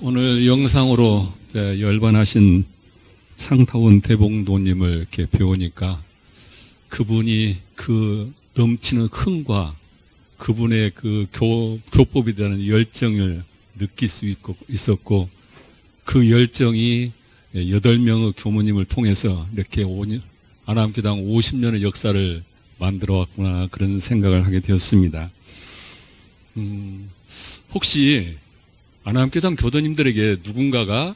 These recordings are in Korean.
오늘 영상으로 열반하신 상타원 대봉도님을 이렇게 배우니까 그분이 그 넘치는 흥과 그분의 그 교법에 대한 열정을 느낄 수 있었고 그 열정이 8명의 교무님을 통해서 이렇게 아나함교당 50년의 역사를 만들어 왔구나 그런 생각을 하게 되었습니다. 혹시 아나함교당 교도님들에게 누군가가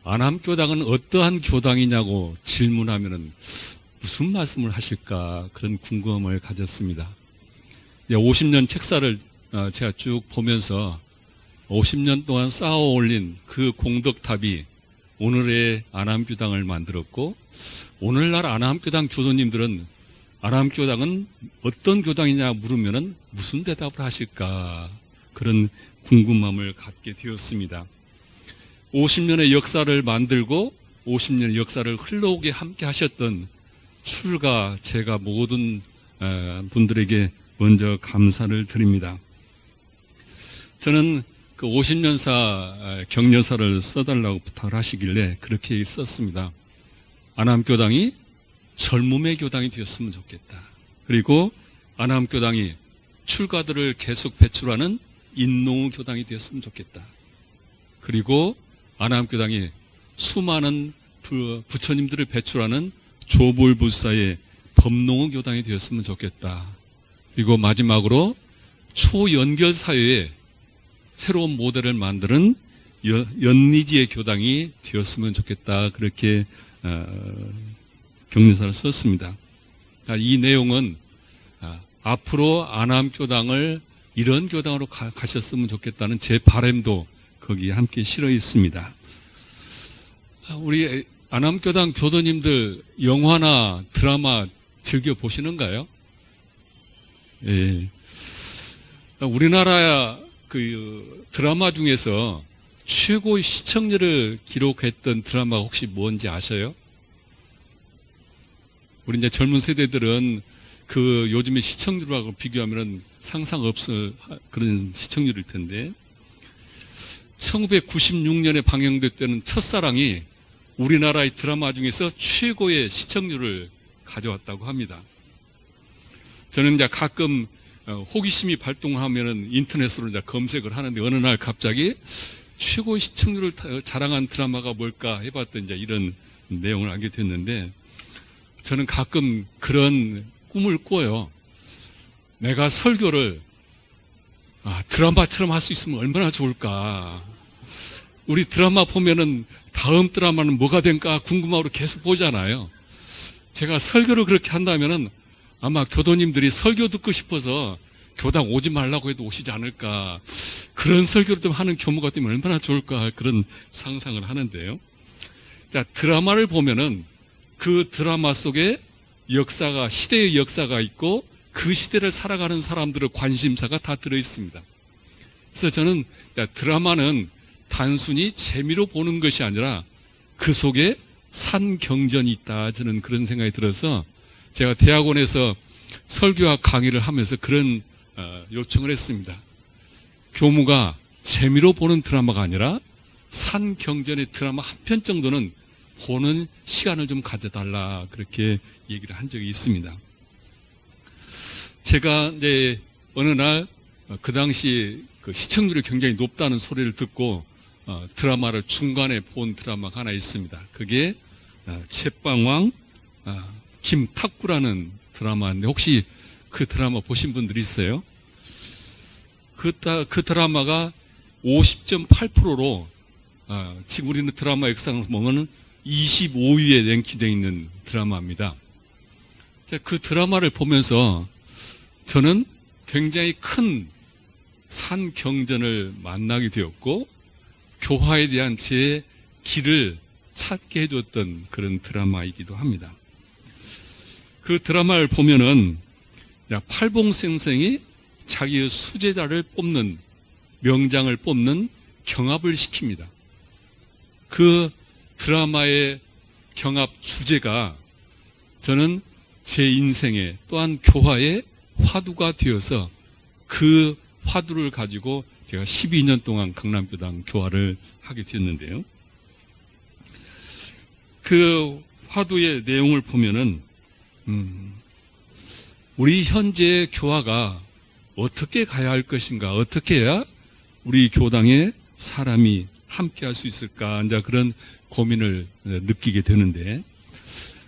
아나함교당은 어떠한 교당이냐고 질문하면은 무슨 말씀을 하실까 그런 궁금함을 가졌습니다. 50년 책사를 제가 쭉 보면서 50년 동안 쌓아 올린 그 공덕탑이 오늘의 아나함교당을 만들었고 오늘날 아나함교당 교도님들은 아나함교당은 어떤 교당이냐 물으면은 무슨 대답을 하실까 그런 궁금함을 갖게 되었습니다. 50년의 역사를 만들고 50년의 역사를 흘러오게 함께 하셨던 출가 제가 모든 분들에게 먼저 감사를 드립니다. 저는 그 50년사 격려사를 써달라고 부탁을 하시길래 그렇게 썼습니다. 아나함교당이 젊음의 교당이 되었으면 좋겠다. 그리고 아나함교당이 출가들을 계속 배출하는 인농의 교당이 되었으면 좋겠다. 그리고 아나함교당이 수많은 부처님들을 배출하는 조불불사의 법농의 교당이 되었으면 좋겠다. 그리고 마지막으로 초연결사회에 새로운 모델을 만드는 연리지의 교당이 되었으면 좋겠다. 그렇게 격려사를 썼습니다. 이 내용은 앞으로 아나함교당을 이런 교당으로 가셨으면 좋겠다는 제 바람도 거기에 함께 실어 있습니다. 우리 아나함교당 교도님들 영화나 드라마 즐겨 보시는가요? 예. 우리나라 그 드라마 중에서 최고의 시청률을 기록했던 드라마가 혹시 뭔지 아셔요? 우리 이제 젊은 세대들은 그 요즘의 시청률하고 비교하면 상상 없을 그런 시청률일 텐데 1996년에 방영됐던 첫사랑이 우리나라의 드라마 중에서 최고의 시청률을 가져왔다고 합니다. 저는 이제 가끔 호기심이 발동하면은 인터넷으로 이제 검색을 하는데 어느 날 갑자기 최고의 시청률을 자랑한 드라마가 뭘까 해봤더니 이제 이런 내용을 알게 됐는데 저는 가끔 그런 꿈을 꿔요. 내가 설교를 드라마처럼 할 수 있으면 얼마나 좋을까. 우리 드라마 보면은 다음 드라마는 뭐가 될까 궁금하고 계속 보잖아요. 제가 설교를 그렇게 한다면은 아마 교도님들이 설교 듣고 싶어서 교당 오지 말라고 해도 오시지 않을까. 그런 설교를 좀 하는 교무가 되면 얼마나 좋을까 그런 상상을 하는데요. 자, 드라마를 보면은 그 드라마 속에 역사가 시대의 역사가 있고 그 시대를 살아가는 사람들의 관심사가 다 들어있습니다. 그래서 저는 드라마는 단순히 재미로 보는 것이 아니라 그 속에 산경전이 있다 저는 그런 생각이 들어서 제가 대학원에서 설교와 강의를 하면서 그런 요청을 했습니다. 교무가 재미로 보는 드라마가 아니라 산경전의 드라마 한 편 정도는 보는 시간을 좀 가져달라 그렇게 얘기를 한 적이 있습니다. 제가 이제 어느 날 그 당시 그 시청률이 굉장히 높다는 소리를 듣고 드라마를 중간에 본 드라마가 하나 있습니다. 그게 채빵왕 김탁구라는 드라마인데 혹시 그 드라마 보신 분들 있어요? 그 드라마가 50.8%로 지금 우리는 드라마 역사를 보면 25위에 랭크되어 있는 드라마입니다. 그 드라마를 보면서 저는 굉장히 큰 산경전을 만나게 되었고 교화에 대한 제 길을 찾게 해줬던 그런 드라마이기도 합니다. 그 드라마를 보면은 팔봉생생이 자기의 수제자를 뽑는 명장을 뽑는 경합을 시킵니다. 그 드라마의 경합 주제가 저는 제 인생에 또한 교화의 화두가 되어서 그 화두를 가지고 제가 12년 동안 강남교당 교화를 하게 되었는데요. 그 화두의 내용을 보면은 우리 현재 교화가 어떻게 가야 할 것인가, 어떻게 해야 우리 교당에 사람이 함께 할 수 있을까, 이제 그런 고민을 느끼게 되는데,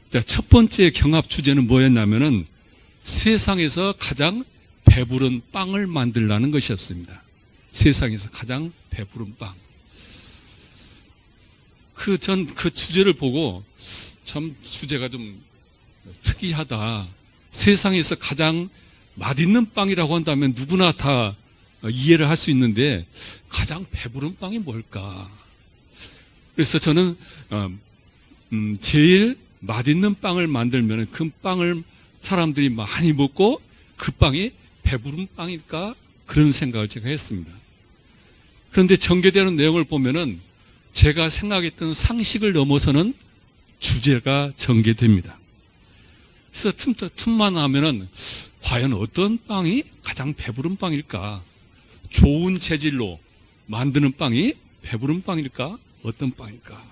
자, 첫 번째 경합 주제는 뭐였냐면은 세상에서 가장 배부른 빵을 만들라는 것이었습니다. 세상에서 가장 배부른 빵. 전 그 주제를 보고 참 주제가 좀 특이하다. 세상에서 가장 맛있는 빵이라고 한다면 누구나 다 이해를 할 수 있는데 가장 배부른 빵이 뭘까? 그래서 저는 제일 맛있는 빵을 만들면 그 빵을 사람들이 많이 먹고 그 빵이 배부른 빵일까? 그런 생각을 제가 했습니다. 그런데 전개되는 내용을 보면은 제가 생각했던 상식을 넘어서는 주제가 전개됩니다. 그래서 틈만 하면은 과연 어떤 빵이 가장 배부른 빵일까? 좋은 재질로 만드는 빵이 배부른 빵일까? 어떤 빵일까?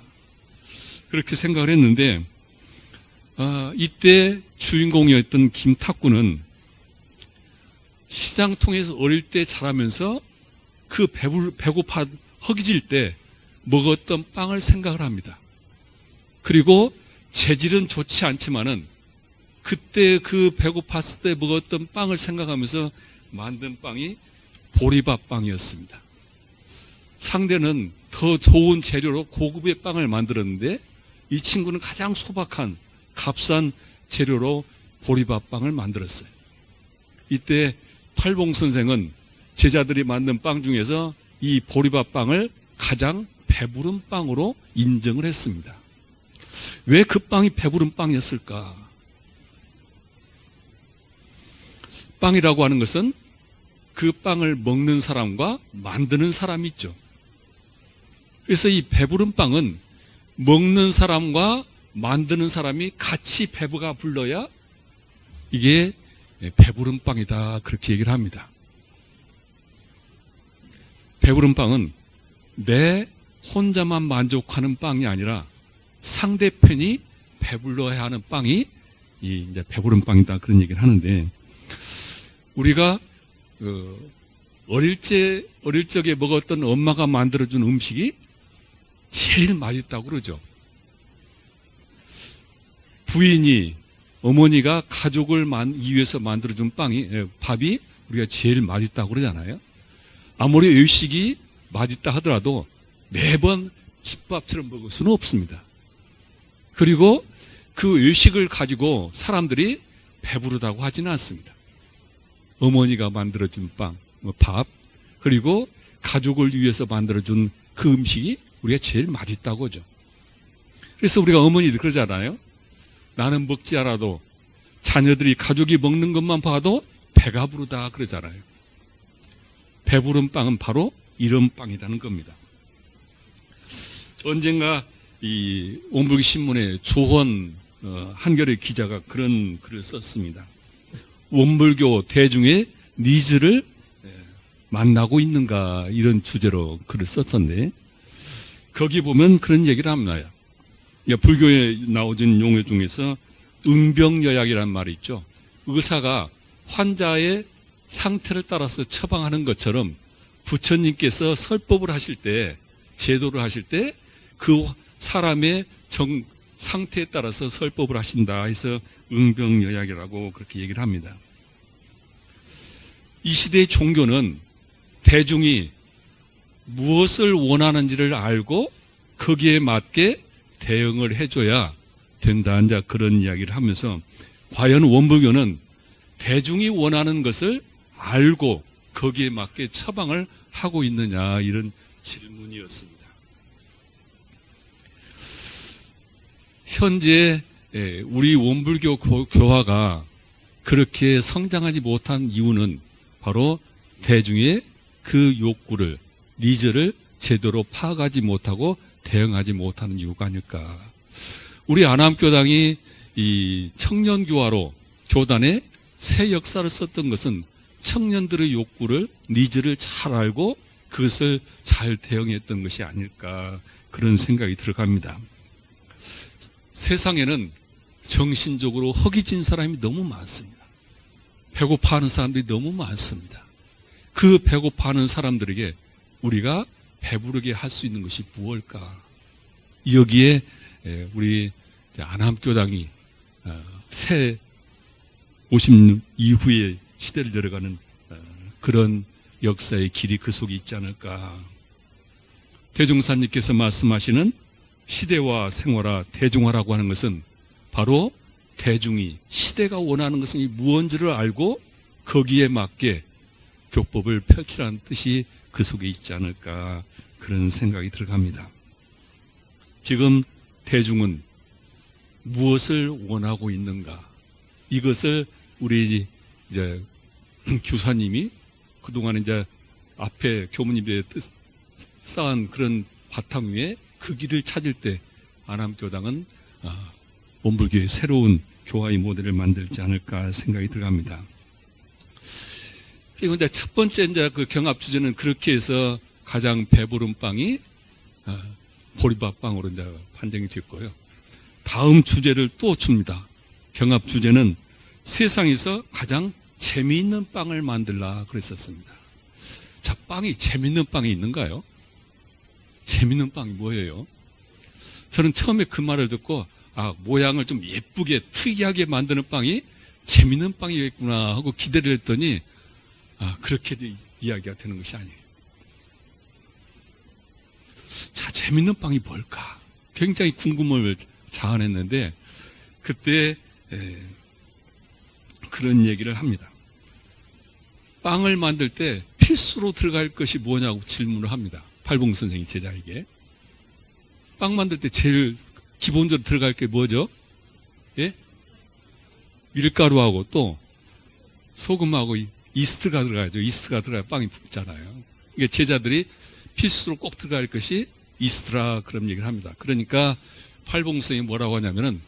그렇게 생각을 했는데, 이때 주인공이었던 김탁구는 시장통에서 어릴 때 자라면서 그 배고파 허기질 때 먹었던 빵을 생각을 합니다. 그리고 재질은 좋지 않지만은 그때 그 배고팠을 때 먹었던 빵을 생각하면서 만든 빵이 보리밥 빵이었습니다. 상대는 더 좋은 재료로 고급의 빵을 만들었는데 이 친구는 가장 소박한 값싼 재료로 보리밥 빵을 만들었어요. 이때 팔봉 선생은 제자들이 만든 빵 중에서 이 보리밥 빵을 가장 배부른 빵으로 인정을 했습니다. 왜 그 빵이 배부른 빵이었을까? 빵이라고 하는 것은 그 빵을 먹는 사람과 만드는 사람이 있죠. 그래서 이 배부른 빵은 먹는 사람과 만드는 사람이 같이 배부가 불러야 이게 배부른 빵이다, 그렇게 얘기를 합니다. 배부른 빵은 내 혼자만 만족하는 빵이 아니라 상대편이 배불러야 하는 빵이 이제 배부른 빵이다, 그런 얘기를 하는데, 우리가 어릴 적에 먹었던 엄마가 만들어준 음식이 제일 맛있다고 그러죠. 부인이, 어머니가 가족을 위해서 만들어준 밥이 우리가 제일 맛있다고 그러잖아요. 아무리 외식이 맛있다 하더라도 매번 집밥처럼 먹을 수는 없습니다. 그리고 그 외식을 가지고 사람들이 배부르다고 하지는 않습니다. 어머니가 만들어준 밥, 그리고 가족을 위해서 만들어준 그 음식이 우리가 제일 맛있다고 하죠. 그래서 우리가 어머니들 그러잖아요. 나는 먹지 않아도 자녀들이, 가족이 먹는 것만 봐도 배가 부르다 그러잖아요. 배부른 빵은 바로 이런 빵이라는 겁니다. 언젠가 이 온불기 신문에 조헌 한겨레 기자가 그런 글을 썼습니다. 원불교 대중의 니즈를 만나고 있는가, 이런 주제로 글을 썼던데, 거기 보면 그런 얘기를 합니다. 불교에 나오는 용어 중에서 응병여약이라는 말이 있죠. 의사가 환자의 상태를 따라서 처방하는 것처럼 부처님께서 설법을 하실 때, 제도를 하실 때 그 사람의 상태에 따라서 설법을 하신다 해서 응병여약이라고 그렇게 얘기를 합니다. 이 시대의 종교는 대중이 무엇을 원하는지를 알고 거기에 맞게 대응을 해줘야 된다, 이제 그런 이야기를 하면서, 과연 원불교는 대중이 원하는 것을 알고 거기에 맞게 처방을 하고 있느냐, 이런 질문이었습니다. 현재 우리 원불교 교화가 그렇게 성장하지 못한 이유는 바로 대중의 그 욕구를, 니즈를 제대로 파악하지 못하고 대응하지 못하는 이유가 아닐까. 우리 안암교당이 이 청년교화로 교단에 새 역사를 썼던 것은 청년들의 욕구를, 니즈를 잘 알고 그것을 잘 대응했던 것이 아닐까 그런 생각이 들어갑니다. 세상에는 정신적으로 허기진 사람이 너무 많습니다. 배고파하는 사람들이 너무 많습니다. 그 배고파하는 사람들에게 우리가 배부르게 할 수 있는 것이 무엇일까? 여기에 우리 안암교당이 새 50년 이후의 시대를 열어가는 그런 역사의 길이 그 속에 있지 않을까. 대종사님께서 말씀하시는 시대와 생활화, 대중화라고 하는 것은 바로 대중이 시대가 원하는 것은 무언지를 알고 거기에 맞게 교법을 펼치라는 뜻이 그 속에 있지 않을까 그런 생각이 들어갑니다. 지금 대중은 무엇을 원하고 있는가? 이것을 우리 이제 교사님이 그동안 이제 앞에 교무님들의 쌓은 그런 바탕 위에 그 길을 찾을 때 안암교당은 원불교의 새로운 교화의 모델을 만들지 않을까 생각이 들어갑니다. 그리고 이제 첫 번째 이제 그 경합 주제는 그렇게 해서 가장 배부른 빵이 보리밥빵으로 이제 판정이 됐고요. 다음 주제를 또 줍니다. 경합 주제는 세상에서 가장 재미있는 빵을 만들라 그랬었습니다. 자, 빵이 재미있는 빵이 있는가요? 재미있는 빵이 뭐예요? 저는 처음에 그 말을 듣고 모양을 좀 예쁘게 특이하게 만드는 빵이 재미있는 빵이겠구나 하고 기대를 했더니 그렇게 이야기가 되는 것이 아니에요. 자, 재미있는 빵이 뭘까? 굉장히 궁금함을 자아냈는데 그때 그런 얘기를 합니다. 빵을 만들 때 필수로 들어갈 것이 뭐냐고 질문을 합니다. 팔봉 선생이 제자에게. 빵 만들 때 제일 기본적으로 들어갈 게 뭐죠? 예? 밀가루하고 또 소금하고 이스트가 들어가야죠. 이스트가 들어가야 빵이 붙잖아요. 이게 제자들이 필수로 꼭 들어갈 것이 이스트라 그런 얘기를 합니다. 그러니까 팔봉 선생이 뭐라고 하냐면은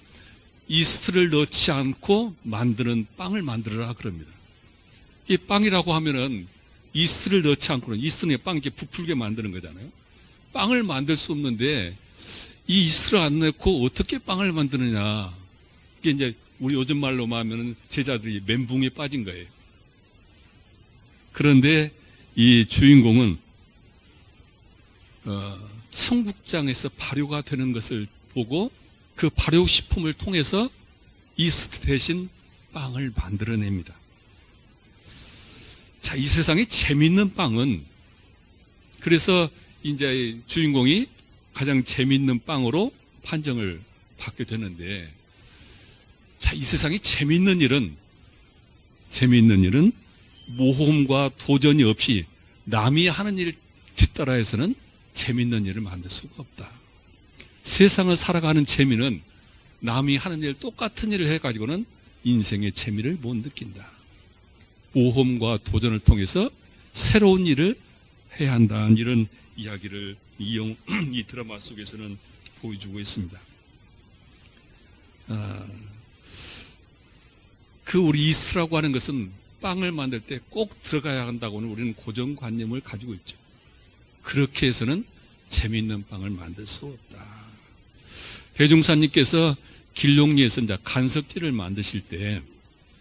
이스트를 넣지 않고 만드는 빵을 만들어라 그럽니다. 이 빵이라고 하면은 이스트를 넣지 않고는 이스트는 빵 이렇게 부풀게 만드는 거잖아요. 빵을 만들 수 없는데 이 이스트를 안 넣고 어떻게 빵을 만드느냐. 이게 이제 우리 요즘 말로 말하면은 제자들이 멘붕에 빠진 거예요. 그런데 이 주인공은 청국장에서 발효가 되는 것을 보고 그 발효식품을 통해서 이스트 대신 빵을 만들어냅니다. 자, 이 세상에 재밌는 빵은 그래서 이제 주인공이 가장 재밌는 빵으로 판정을 받게 되는데 자, 이 세상에 재밌는 일은 모험과 도전이 없이 남이 하는 일 뒤따라해서는 재밌는 일을 만들 수가 없다. 세상을 살아가는 재미는 남이 하는 일 똑같은 일을 해가지고는 인생의 재미를 못 느낀다. 모험과 도전을 통해서 새로운 일을 해야 한다는 이런 이야기를 이 드라마 속에서는 보여주고 있습니다. 그 우리 이스트라고 하는 것은 빵을 만들 때 꼭 들어가야 한다고는 우리는 고정관념을 가지고 있죠. 그렇게 해서는 재미있는 빵을 만들 수 없다. 대종사님께서 길롱리에서 이제 간석지를 만드실 때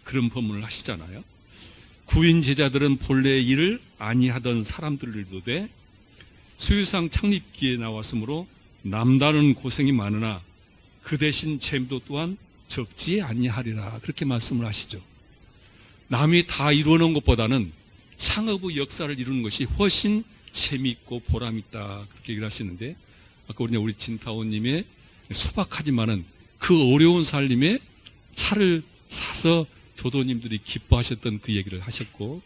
그런 법문을 하시잖아요. 구인 제자들은 본래 일을 아니하던 사람들도 돼 수유상 창립기에 나왔으므로 남다른 고생이 많으나 그 대신 재미도 또한 적지 아니하리라 그렇게 말씀을 하시죠. 남이 다 이루어놓은 것보다는 창업의 역사를 이루는 것이 훨씬 재미있고 보람있다 그렇게 얘기를 하시는데 아까 우리 진타오님의 소박하지만은 그 어려운 살림에 차를 사서 교도님들이 기뻐하셨던 그 얘기를 하셨고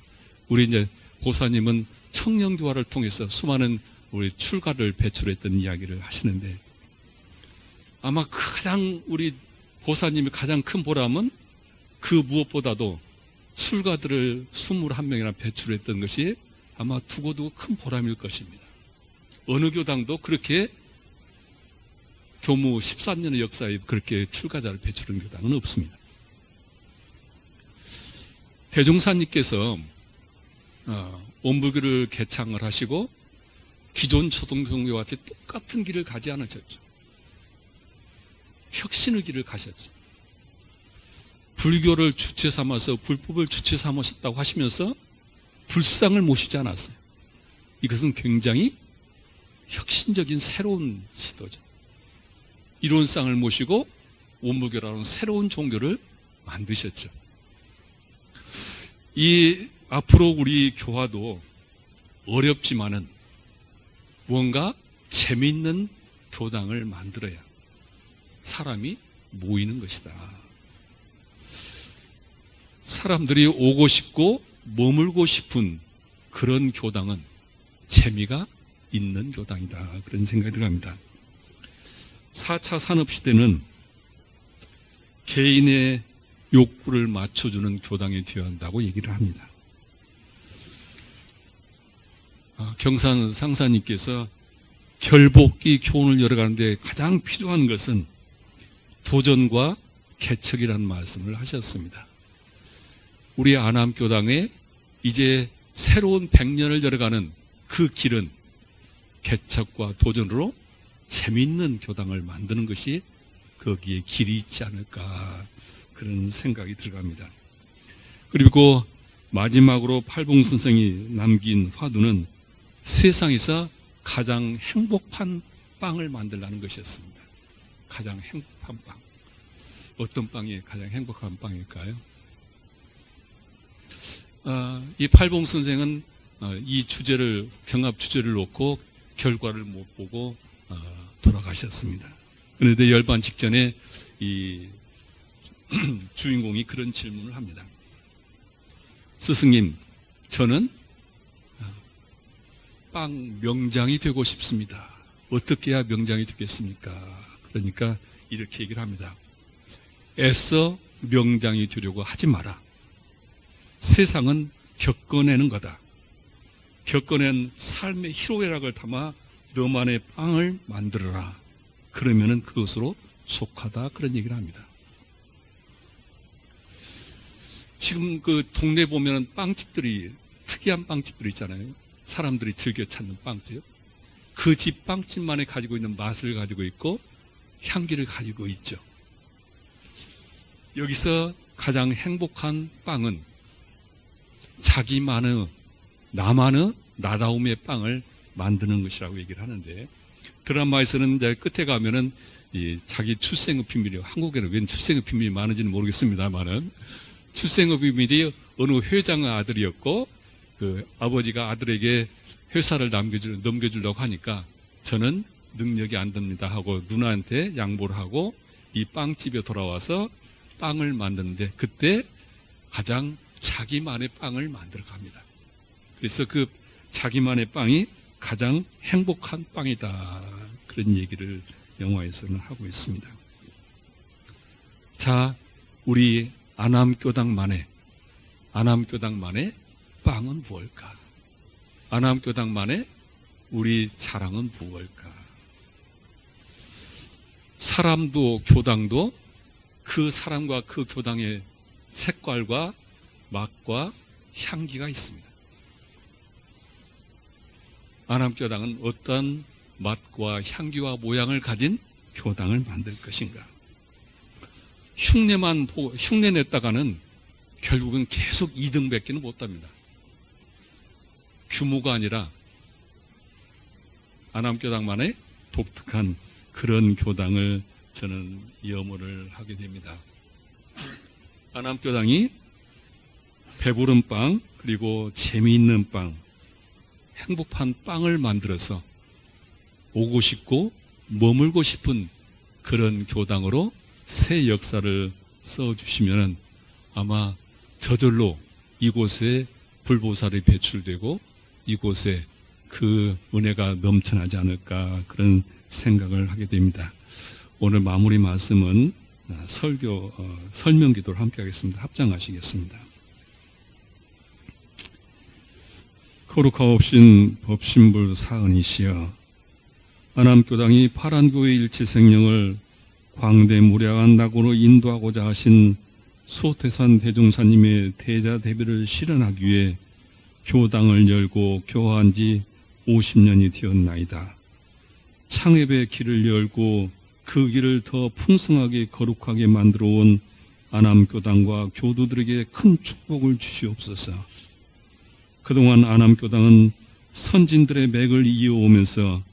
우리 이제 보사님은 청년교화를 통해서 수많은 우리 출가를 배출했던 이야기를 하시는데 아마 가장 우리 보사님이 가장 큰 보람은 그 무엇보다도 출가들을 21명이나 배출했던 것이 아마 두고두고 큰 보람일 것입니다. 어느 교당도 그렇게 교무 13년의 역사에 그렇게 출가자를 배출한 교당은 없습니다. 대종사님께서 원불교를 개창을 하시고 기존 초등교회와 같이 똑같은 길을 가지 않으셨죠. 혁신의 길을 가셨죠. 불교를 주체 삼아서 불법을 주체 삼으셨다고 하시면서 불상을 모시지 않았어요. 이것은 굉장히 혁신적인 새로운 시도죠. 이론상을 모시고 원무교라는 새로운 종교를 만드셨죠. 이 앞으로 우리 교화도 어렵지만은 뭔가 재미있는 교당을 만들어야 사람이 모이는 것이다. 사람들이 오고 싶고 머물고 싶은 그런 교당은 재미가 있는 교당이다. 그런 생각이 들어갑니다. 4차 산업시대는 개인의 욕구를 맞춰주는 교당이 되어야 한다고 얘기를 합니다. 경산 상사님께서 결복기 교훈을 열어가는데 가장 필요한 것은 도전과 개척이라는 말씀을 하셨습니다. 우리 안암교당에 이제 새로운 100년을 열어가는 그 길은 개척과 도전으로 재미있는 교당을 만드는 것이 거기에 길이 있지 않을까 그런 생각이 들어갑니다. 그리고 마지막으로 팔봉 선생이 남긴 화두는 세상에서 가장 행복한 빵을 만들라는 것이었습니다. 가장 행복한 빵. 어떤 빵이 가장 행복한 빵일까요? 이 팔봉 선생은 이 주제를, 경합 주제를 놓고 결과를 못 보고 돌아가셨습니다. 그런데 열반 직전에 이 주인공이 그런 질문을 합니다. 스승님, 저는 빵 명장이 되고 싶습니다. 어떻게 해야 명장이 되겠습니까? 그러니까 이렇게 얘기를 합니다. 애써 명장이 되려고 하지 마라. 세상은 겪어내는 거다. 겪어낸 삶의 희로애락을 담아 너만의 빵을 만들어라. 그러면은 그것으로 속하다. 그런 얘기를 합니다. 지금 그 동네 보면은 빵집들이, 특이한 빵집들이 있잖아요. 사람들이 즐겨 찾는 빵집. 그 집 빵집만에 가지고 있는 맛을 가지고 있고 향기를 가지고 있죠. 여기서 가장 행복한 빵은 자기만의, 나만의 나다움의 빵을 만드는 것이라고 얘기를 하는데, 드라마에서는 이제 끝에 가면은 이 자기 출생의 비밀이, 한국에는 웬 출생의 비밀이 많은지는 모르겠습니다만은 출생의 비밀이 어느 회장의 아들이었고, 그 아버지가 아들에게 회사를 넘겨주려고 하니까 저는 능력이 안 됩니다 하고 누나한테 양보를 하고 이 빵집에 돌아와서 빵을 만드는데, 그때 가장 자기만의 빵을 만들어 갑니다. 그래서 그 자기만의 빵이 가장 행복한 빵이다. 그런 얘기를 영화에서는 하고 있습니다. 자, 우리 안암교당만의 빵은 무엇일까? 안암교당만의 우리 자랑은 무엇일까? 사람도 교당도 그 사람과 그 교당의 색깔과 맛과 향기가 있습니다. 안암교당은 어떤 맛과 향기와 모양을 가진 교당을 만들 것인가? 흉내 냈다가는 결국은 계속 2등밖에는 못합니다. 규모가 아니라 안암교당만의 독특한 그런 교당을 저는 염원을 하게 됩니다. 안암교당이 배부른 빵, 그리고 재미있는 빵, 행복한 빵을 만들어서 오고 싶고 머물고 싶은 그런 교당으로 새 역사를 써주시면 아마 저절로 이곳에 불보살이 배출되고 이곳에 그 은혜가 넘쳐나지 않을까 그런 생각을 하게 됩니다. 오늘 마무리 말씀은 설명기도를 함께 하겠습니다. 합장하시겠습니다. 거룩하옵신 법신불 사은이시여, 안암교당이 파란교회 일체생명을 광대무량한 낙으로 인도하고자 하신 소태산 대종사님의 대자대비를 실현하기 위해 교당을 열고 교화한 지 50년이 되었나이다. 창업의 길을 열고 그 길을 더 풍성하게 거룩하게 만들어 온 안암교당과 교도들에게 큰 축복을 주시옵소서. 그동안 안암교당은 선진들의 맥을 이어오면서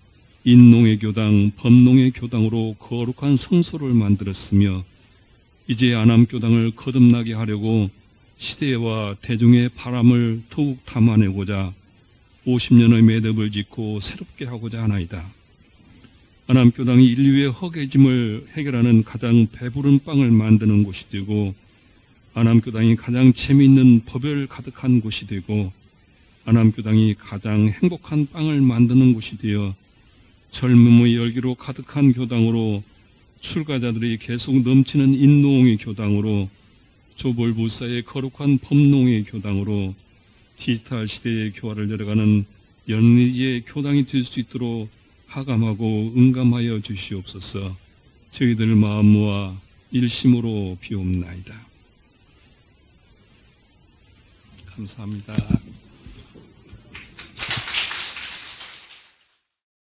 인농의 교당, 법농의 교당으로 거룩한 성소를 만들었으며 이제 안암교당을 거듭나게 하려고 시대와 대중의 바람을 더욱 담아내고자 50년의 매듭을 짓고 새롭게 하고자 하나이다. 안암교당이 인류의 허기짐을 해결하는 가장 배부른 빵을 만드는 곳이 되고 안암교당이 가장 재미있는 법을 가득한 곳이 되고 안암교당이 가장 행복한 빵을 만드는 곳이 되어 젊음의 열기로 가득한 교당으로 출가자들이 계속 넘치는 인노홍의 교당으로 조벌불사의 거룩한 법농의 교당으로 디지털 시대의 교화를 내려가는 연리지의 교당이 될 수 있도록 하감하고 응감하여 주시옵소서. 저희들 마음 모아 일심으로 비옵나이다. 감사합니다.